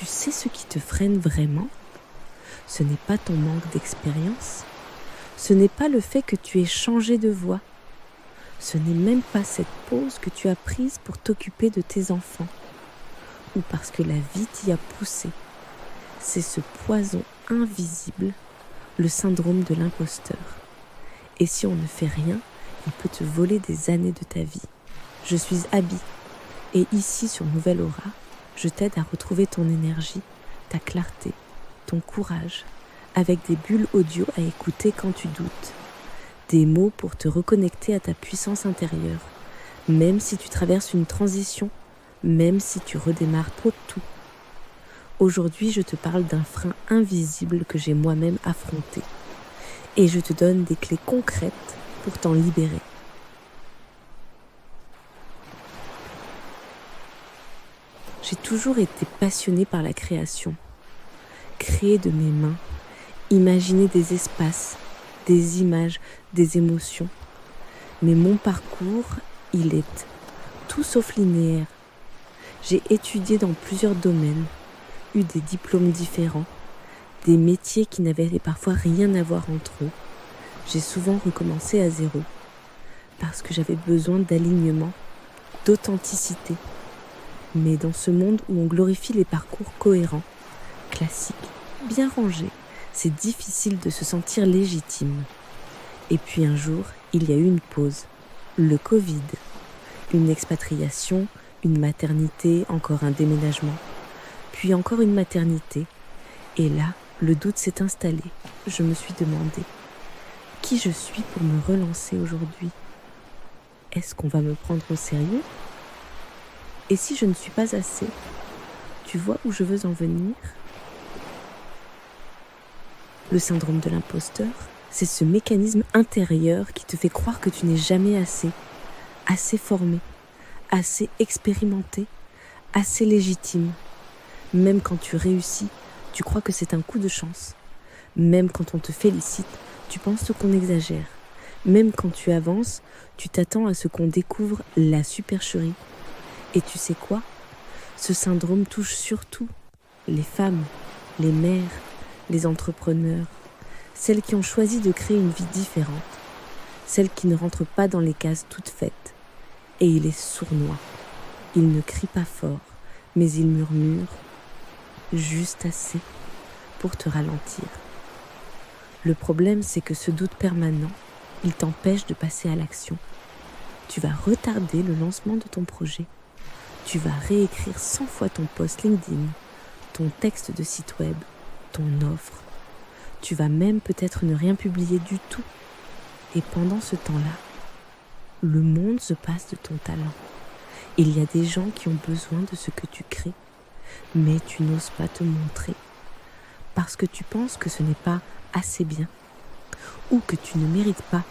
Tu sais ce qui te freine vraiment? Ce n'est pas ton manque d'expérience. Ce n'est pas le fait que tu aies changé de voie. Ce n'est même pas cette pause que tu as prise pour t'occuper de tes enfants. Ou parce que la vie t'y a poussé. C'est ce poison invisible, le syndrome de l'imposteur. Et si on ne fait rien, il peut te voler des années de ta vie. Je suis Abby. Et ici, sur Nouvelle Aura, je t'aide à retrouver ton énergie, ta clarté, ton courage, avec des bulles audio à écouter quand tu doutes. Des mots pour te reconnecter à ta puissance intérieure, même si tu traverses une transition, même si tu redémarres pour tout. Aujourd'hui, je te parle d'un frein invisible que j'ai moi-même affronté. Et je te donne des clés concrètes pour t'en libérer. J'ai toujours été passionnée par la création. Créer de mes mains, imaginer des espaces, des images, des émotions. Mais mon parcours, il est tout sauf linéaire. J'ai étudié dans plusieurs domaines, eu des diplômes différents, des métiers qui n'avaient parfois rien à voir entre eux. J'ai souvent recommencé à zéro, parce que j'avais besoin d'alignement, d'authenticité. Mais dans ce monde où on glorifie les parcours cohérents, classiques, bien rangés, c'est difficile de se sentir légitime. Et puis un jour, il y a eu une pause, le Covid, une expatriation, une maternité, encore un déménagement, puis encore une maternité. Et là, le doute s'est installé. Je me suis demandé qui je suis pour me relancer aujourd'hui. Est-ce qu'on va me prendre au sérieux? Et si je ne suis pas assez? Tu vois où je veux en venir? Le syndrome de l'imposteur, c'est ce mécanisme intérieur qui te fait croire que tu n'es jamais assez formé, assez expérimenté, assez légitime. Même quand tu réussis, tu crois que c'est un coup de chance. Même quand on te félicite, tu penses qu'on exagère. Même quand tu avances, tu t'attends à ce qu'on découvre la supercherie. Et tu sais quoi? Ce syndrome touche surtout les femmes, les mères, les entrepreneurs, celles qui ont choisi de créer une vie différente, celles qui ne rentrent pas dans les cases toutes faites. Et il est sournois. Il ne crie pas fort, mais il murmure juste assez pour te ralentir. Le problème, c'est que ce doute permanent, il t'empêche de passer à l'action. Tu vas retarder le lancement de ton projet. Tu vas réécrire 100 fois ton post LinkedIn, ton texte de site web, ton offre. Tu vas même peut-être ne rien publier du tout. Et pendant ce temps-là, le monde se passe de ton talent. Il y a des gens qui ont besoin de ce que tu crées, mais tu n'oses pas te montrer parce que tu penses que ce n'est pas assez bien ou que tu ne mérites pas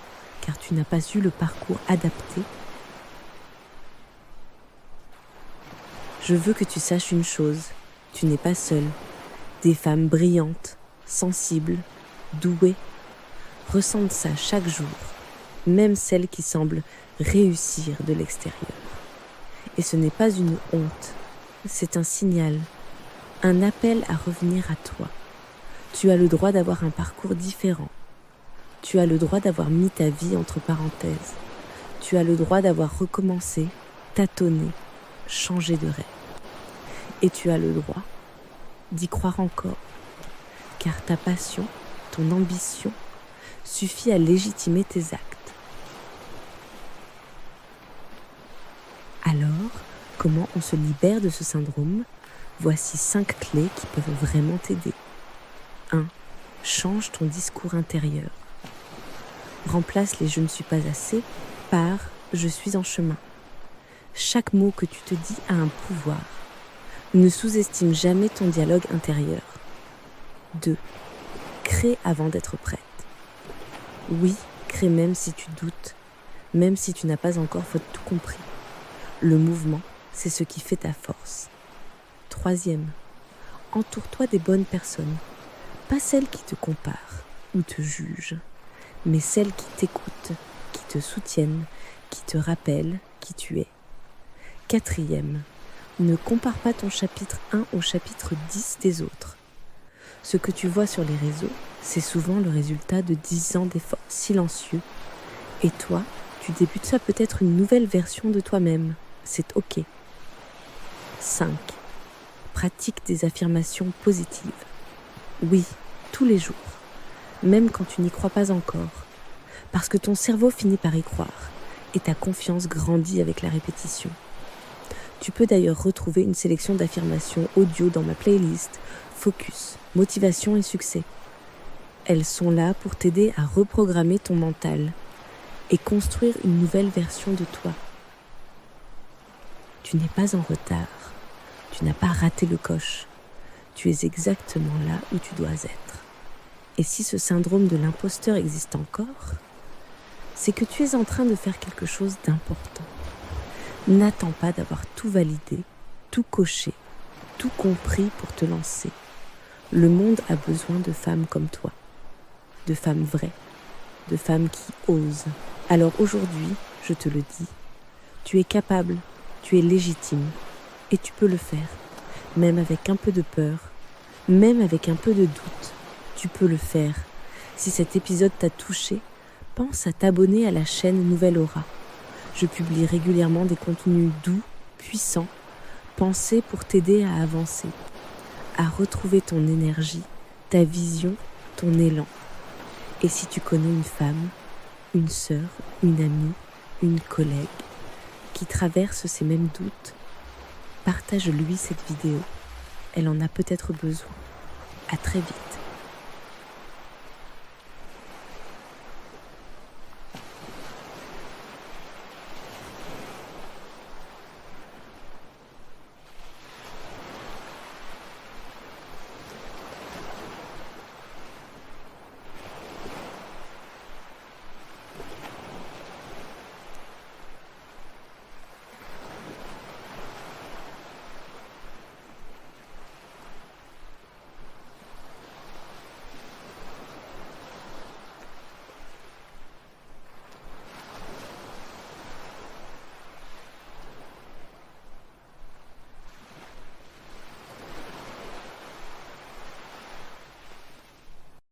car tu n'as pas eu le parcours adapté. Je veux que tu saches une chose, tu n'es pas seule. Des femmes brillantes, sensibles, douées, ressentent ça chaque jour, même celles qui semblent réussir de l'extérieur. Et ce n'est pas une honte, c'est un signal, un appel à revenir à toi. Tu as le droit d'avoir un parcours différent. Tu as le droit d'avoir mis ta vie entre parenthèses. Tu as le droit d'avoir recommencé, tâtonné, changé de rêve. Et tu as le droit d'y croire encore, car ta passion, ton ambition, suffit à légitimer tes actes. Alors, comment on se libère de ce syndrome? Voici 5 clés qui peuvent vraiment t'aider. 1. Change ton discours intérieur. Remplace les « je ne suis pas assez » par « je suis en chemin ». Chaque mot que tu te dis a un pouvoir. Ne sous-estime jamais ton dialogue intérieur. 2. Crée avant d'être prête. Oui, crée même si tu doutes, même si tu n'as pas encore tout compris. Le mouvement, c'est ce qui fait ta force. 3. Entoure-toi des bonnes personnes. Pas celles qui te comparent ou te jugent, mais celles qui t'écoutent, qui te soutiennent, qui te rappellent qui tu es. 4. Ne compare pas ton chapitre 1 au chapitre 10 des autres. Ce que tu vois sur les réseaux, c'est souvent le résultat de 10 ans d'efforts silencieux. Et toi, tu débutes ça peut-être une nouvelle version de toi-même. C'est OK. 5. Pratique des affirmations positives. Oui, tous les jours. Même quand tu n'y crois pas encore. Parce que ton cerveau finit par y croire. Et ta confiance grandit avec la répétition. Tu peux d'ailleurs retrouver une sélection d'affirmations audio dans ma playlist Focus, Motivation et Succès. Elles sont là pour t'aider à reprogrammer ton mental et construire une nouvelle version de toi. Tu n'es pas en retard. Tu n'as pas raté le coche. Tu es exactement là où tu dois être. Et si ce syndrome de l'imposteur existe encore, c'est que tu es en train de faire quelque chose d'important. N'attends pas d'avoir tout validé, tout coché, tout compris pour te lancer. Le monde a besoin de femmes comme toi, de femmes vraies, de femmes qui osent. Alors aujourd'hui, je te le dis, tu es capable, tu es légitime et tu peux le faire, même avec un peu de peur, même avec un peu de doute. Tu peux le faire. Si cet épisode t'a touché, pense à t'abonner à la chaîne Nouvelle Aura. Je publie régulièrement des contenus doux, puissants, pensés pour t'aider à avancer, à retrouver ton énergie, ta vision, ton élan. Et si tu connais une femme, une sœur, une amie, une collègue qui traverse ces mêmes doutes, partage-lui cette vidéo. Elle en a peut-être besoin. À très vite.